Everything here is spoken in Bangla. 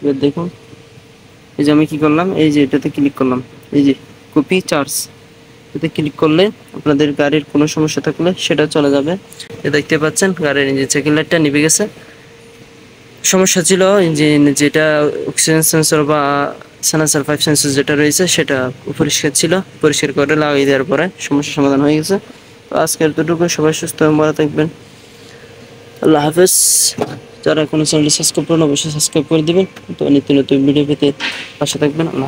এবার দেখুন, এই যে আমি কি করলাম, এই যে এটাতে ক্লিক করলাম, এই যে কপি চার্জ, এতে ক্লিক করলে আপনাদের গাড়ির কোনো সমস্যা থাকলে সেটা চলে যাবে। দেখতে পাচ্ছেন গাড়ির যে চেকিং লাইটটা নিভে গেছে। সমস্যা ছিল যে যেটা অক্সিজেন সেন্সর বা সেন্সর 5 সেন্সর যেটা রয়েছে সেটা পরিষ্কার ছিল, পরিষ্কার করে লাগিয়ে দেওয়ার পরে সমস্যার সমাধান হয়ে গেছে। তো আজকের এতটুকু, সবাই সুস্থ এবং ভালো থাকবেন। আল্লাহ হাফেজ। যারা এখনো চ্যানেলটি সাবস্ক্রাইব করেন অবশ্যই সাবস্ক্রাইব করে দিবেন। তো নিত্য নতুন ভিডিও পেতে পাশে থাকবেন। আল্লাহ।